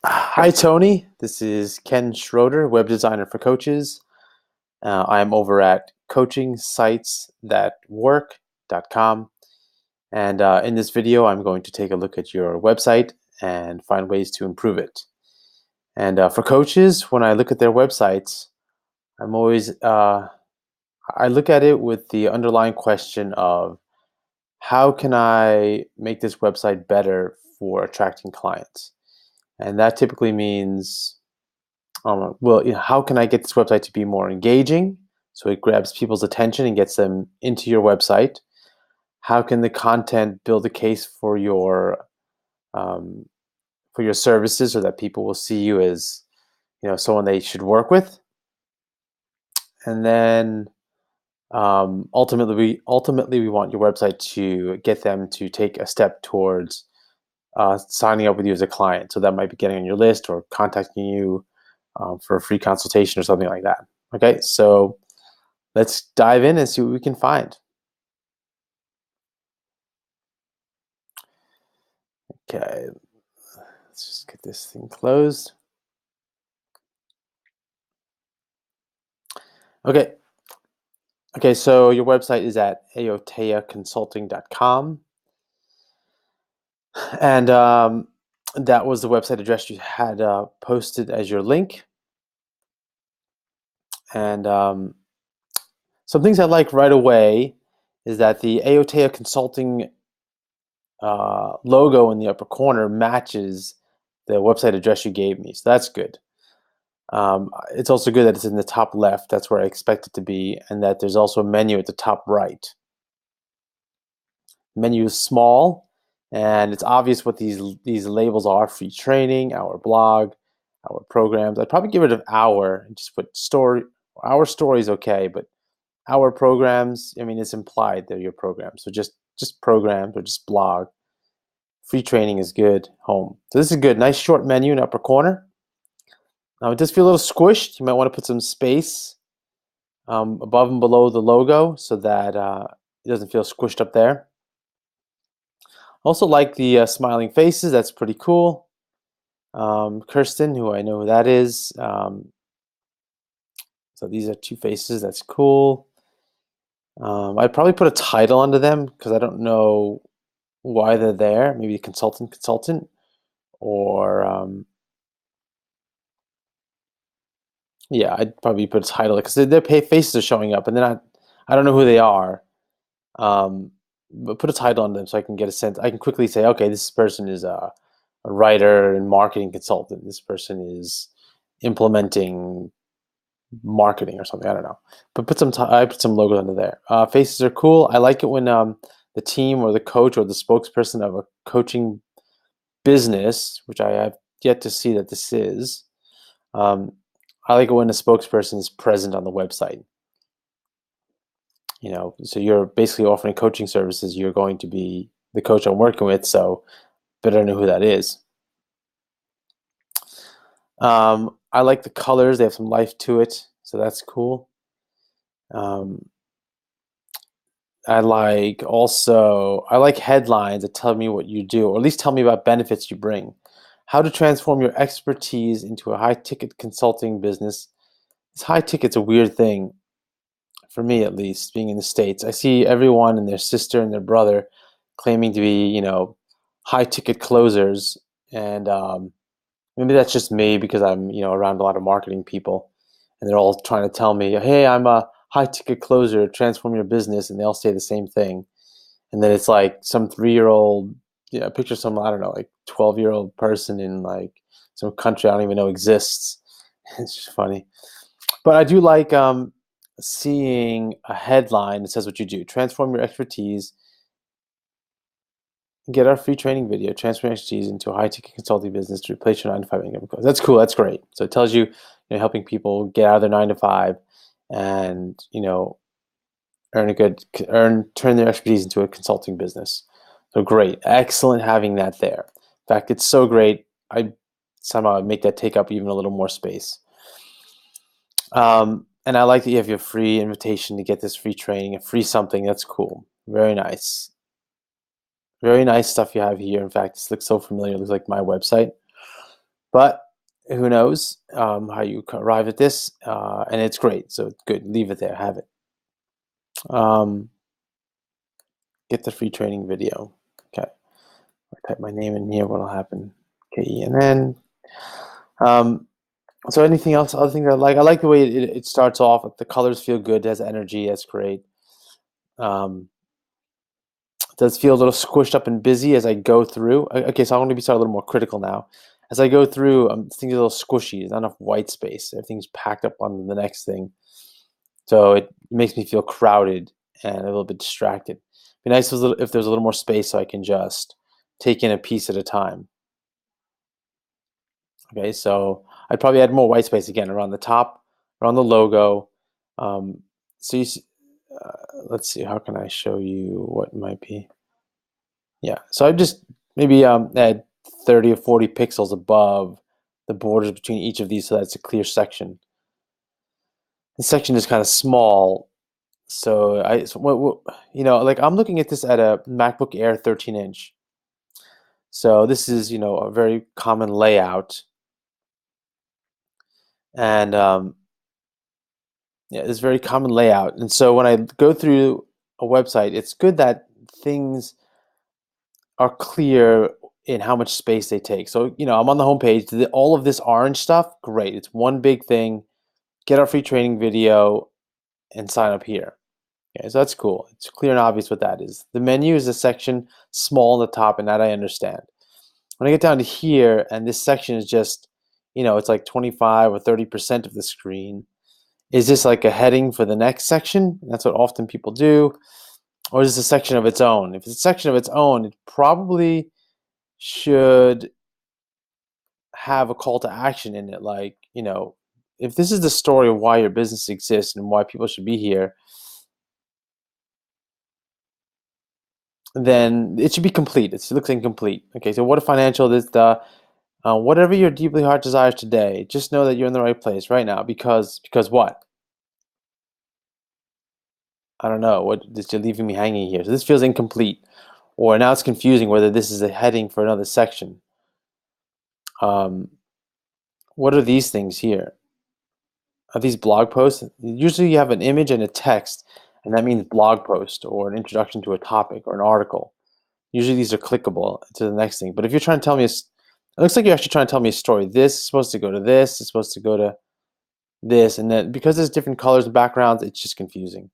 Hi, Tony. This is Kenn Schroder, web designer for coaches. I'm over at coachingsitesthatwork.com. And in this video, I'm going to take a look at your website and find ways to improve it. And for coaches, when I look at their websites, I'm always, I look at it with the underlying question of how can I make this website better for attracting clients? And that typically means how can I get this website to be more engaging so it grabs people's attention and gets them into your website? How can the content build a case um, for your services so that people will see you as someone they should work with? And then ultimately we want your website to get them to take a step towards signing up with you as a client. So that might be getting on your list or contacting you for a free consultation or something like that. Okay, so let's dive in and see what we can find. Okay, let's just get this thing closed. Okay, so your website is at aoteaconsulting.com. And that was the website address you had posted as your link. And some things I like right away is that the Aotea Consulting logo in the upper corner matches the website address you gave me. So that's good. It's also good that it's in the top left. That's where I expect it to be. And that there's also a menu at the top right. The menu is small, and it's obvious what these labels are: free training, our blog, our programs. I'd probably get rid of our and just put story. Our story is okay, but our programs, I mean, it's implied they're your programs. So just programs or just blog. Free training is good. Home. So this is good. Nice short menu in the upper corner. Now it does feel a little squished. You might want to put some space above and below the logo so that it doesn't feel squished up there. Also like the smiling faces. That's pretty cool. Kirsten, who I know who that is. So these are two faces. That's cool. I'd probably put a title under them because I don't know why they're there. Maybe consultant, or yeah, I'd probably put a title because their faces are showing up, and I don't know who they are. But put a title on them so I can get a sense. I can quickly say, okay, this person is a writer and marketing consultant. This person is implementing marketing or something. I don't know. But I put some logos under there. Faces are cool. I like it when the team or the coach or the spokesperson of a coaching business, which I have yet to see that this is. I like it when a spokesperson is present on the website. So you're basically offering coaching services. You're going to be the coach I'm working with, so better know who that is. I like the colors. They have some life to it, so that's cool. I like headlines that tell me what you do, or at least tell me about benefits you bring. How to transform your expertise into a high-ticket consulting business. This high ticket's a weird thing, for me at least, being in the States. I see everyone and their sister and their brother claiming to be, high-ticket closers, and maybe that's just me because I'm, around a lot of marketing people, and they're all trying to tell me, "Hey, I'm a high-ticket closer, transform your business," and they all say the same thing. And then it's like some 3-year-old, picture some, I don't know, like 12-year-old person in like some country I don't even know exists. It's just funny. But I do like seeing a headline that says what you do: transform your expertise, get our free training video, transfer your expertise into a high-ticket consulting business to replace your 9-to-5 income. That's cool. That's great. So it tells you, helping people get out of their 9-to-5 and, turn their expertise into a consulting business. So great. Excellent having that there. In fact, it's so great, I somehow make that take up even a little more space. And I like that you have your free invitation to get this free training, a free something. That's cool. Very nice. Very nice stuff you have here. In fact, this looks so familiar. It looks like my website. But who knows how you arrive at this, and it's great. So good, leave it there, have it. Um, get the free training video. Okay, I type my name in here. What'll happen? KENN. Um, so anything else? Other things I like? I like the way it starts off. The colors feel good. It has energy. That's great. Um, it does feel a little squished up and busy as I go through. Okay, so I'm going to be start a little more critical now. As I go through, things are a little squishy. There's not enough white space. Everything's packed up on the next thing. So it makes me feel crowded and a little bit distracted. It'd be nice if there's a little more space so I can just take in a piece at a time. Okay, so I'd probably add more white space again around the top, around the logo. Um, so you see, let's see, how can I show you what might be? Yeah, so I just maybe add 30 or 40 pixels above the borders between each of these so that's a clear section. The section is kind of small, so like I'm looking at this at a MacBook Air 13-inch. So this is, a very common layout, and yeah, it's very common layout. And so when I go through a website, it's good that things are clear in how much space they take. So, I'm on the homepage. All of this orange stuff, great. It's one big thing. Get our free training video and sign up here. Okay, so that's cool. It's clear and obvious what that is. The menu is a section small on the top, and that I understand. When I get down to here, and this section is just, it's like 25 or 30% of the screen. Is this like a heading for the next section? That's what often people do. Or is this a section of its own? If it's a section of its own, it probably should have a call to action in it. Like, if this is the story of why your business exists and why people should be here, then it should be complete. It looks incomplete. Okay, so what a financial this whatever your deeply heart desires today, just know that you're in the right place right now because what? I don't know. You're leaving me hanging here. So this feels incomplete. Or now it's confusing whether this is a heading for another section. Um, what are these things here? Are these blog posts? Usually you have an image and a text, and that means blog post or an introduction to a topic or an article. Usually these are clickable to the next thing. But if you're trying to tell me, it looks like you're actually trying to tell me a story. This is supposed to go to this, it's supposed to go to this, and then because there's different colors and backgrounds, it's just confusing.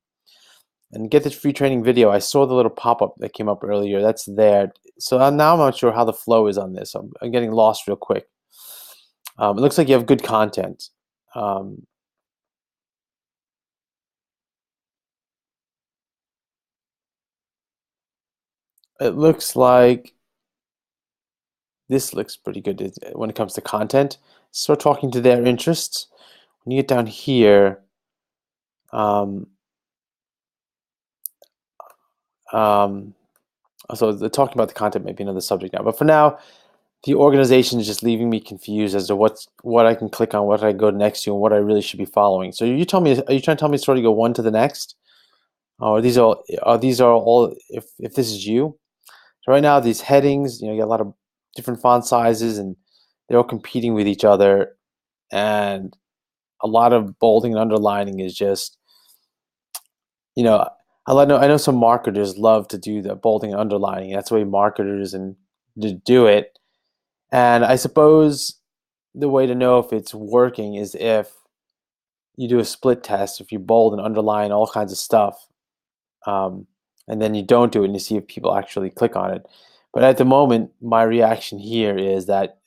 And get this free training video. I saw the little pop-up that came up earlier. That's there. So now I'm not sure how the flow is on this. I'm getting lost real quick. It looks like you have good content. Um, it looks like this looks pretty good when it comes to content. So talking to their interests. When you get down here, um, um, so the talking about the content might be another subject now. But for now, the organization is just leaving me confused as to what I can click on, what I go next to, and what I really should be following. So are you trying to tell me sort of go one to the next? Or are these all if this is you? So right now these headings, you got a lot of different font sizes and they're all competing with each other, and a lot of bolding and underlining is just, you know, I know some marketers love to do the bolding and underlining. That's the way marketers and to do it. And I suppose the way to know if it's working is if you do a split test, if you bold and underline all kinds of stuff, um, and then you don't do it and you see if people actually click on it. But at the moment, my reaction here is that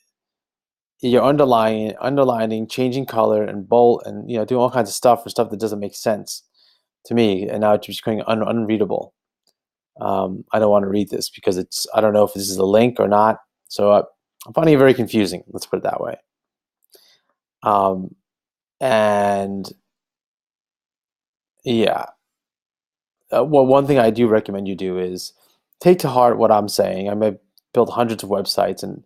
you're underlining, changing color, and bold, and doing all kinds of stuff for stuff that doesn't make sense to me, and now it's just becoming unreadable. I don't want to read this because I don't know if this is a link or not. So I'm finding it very confusing. Let's put it that way. Um, and yeah, well, one thing I do recommend you do is take to heart what I'm saying. I may build hundreds of websites, and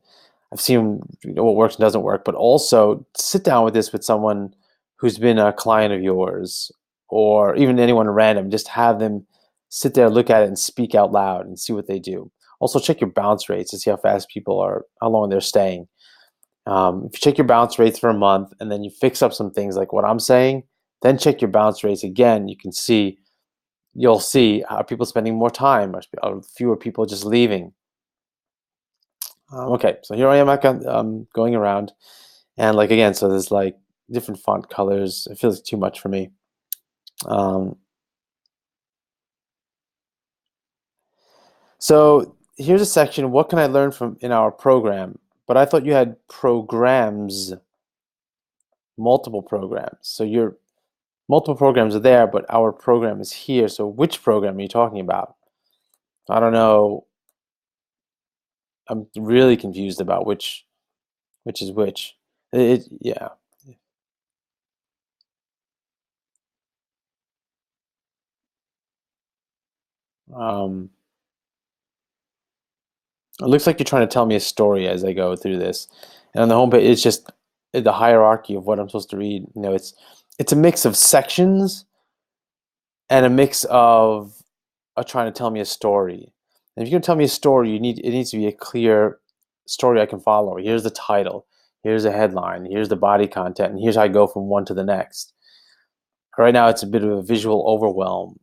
I've seen what works and doesn't work. But also sit down with this with someone who's been a client of yours, or even anyone random. Just have them sit there, look at it, and speak out loud, and see what they do. Also, check your bounce rates to see how fast people are, how long they're staying. If you check your bounce rates for a month and then you fix up some things like what I'm saying, then check your bounce rates again. You'll see are people spending more time, are fewer people just leaving. Okay, so here I am going around, and like again, so there's like different font colors. It feels too much for me. Um, so here's a section. What can I learn from in our program? But I thought you had programs, multiple programs. So your multiple programs are there, but our program is here. So which program are you talking about? I don't know. I'm really confused about which is which. Yeah. Um, it looks like you're trying to tell me a story as I go through this. And on the homepage, it's just the hierarchy of what I'm supposed to read. It's a mix of sections and a mix of trying to tell me a story. And if you're gonna tell me a story, it needs to be a clear story I can follow. Here's the title, here's the headline, here's the body content, and here's how I go from one to the next. Right now, it's a bit of a visual overwhelm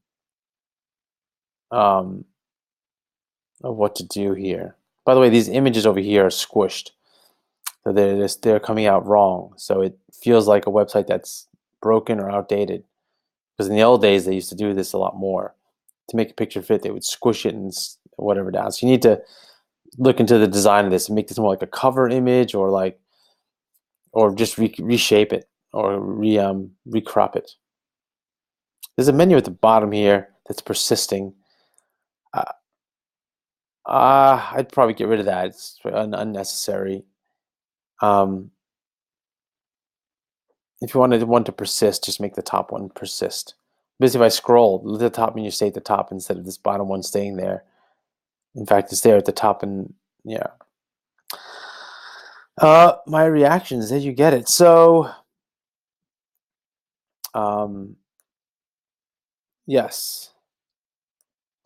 um, of what to do here. By the way, these images over here are squished. So they're coming out wrong. So it feels like a website that's broken or outdated. Because in the old days, they used to do this a lot more. To make a picture fit, they would squish it and whatever down. So you need to look into the design of this and make this more like a cover image, or just reshape it, or recrop it. There's a menu at the bottom here that's persisting. Uh, I'd probably get rid of that. It's unnecessary. Um, if you wanted one to persist, just make the top one persist. Basically, if I scroll, let the top menu stay at the top instead of this bottom one staying there. In fact, it's there at the top, and yeah. My reactions, there you get it. So, um, yes,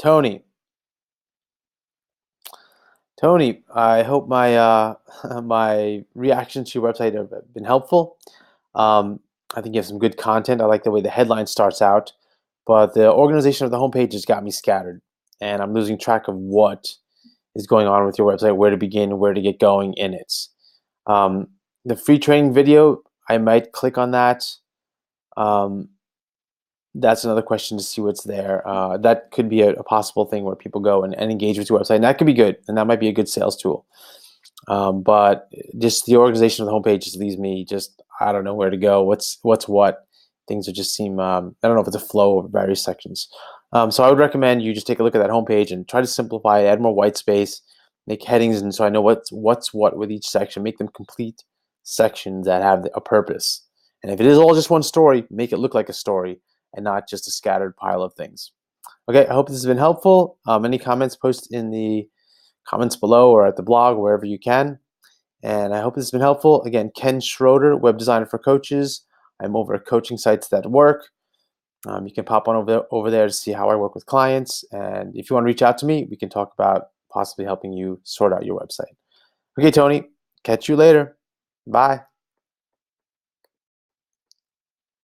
Tony. Tony, I hope my my reactions to your website have been helpful. Um, I think you have some good content. I like the way the headline starts out, but the organization of the homepage has got me scattered, and I'm losing track of what is going on with your website, where to begin, where to get going in it. Um, the free training video, I might click on that. Um, that's another question to see what's there. That could be a possible thing where people go and engage with your website, and that could be good, and that might be a good sales tool. But just the organization of the homepage just leaves me just I don't know where to go. What's what? Things are just seem I don't know if it's a flow of various sections. So I would recommend you just take a look at that homepage and try to simplify, add more white space, make headings, and so I know what's what with each section. Make them complete sections that have a purpose. And if it is all just one story, make it look like a story and not just a scattered pile of things. Okay, I hope this has been helpful. Any comments, post in the comments below or at the blog, wherever you can. And I hope this has been helpful. Again, Kenn Schroder, web designer for coaches. I'm over at Coaching Sites That Work. You can pop on over there to see how I work with clients. And if you want to reach out to me, we can talk about possibly helping you sort out your website. Okay, Tony, catch you later. Bye.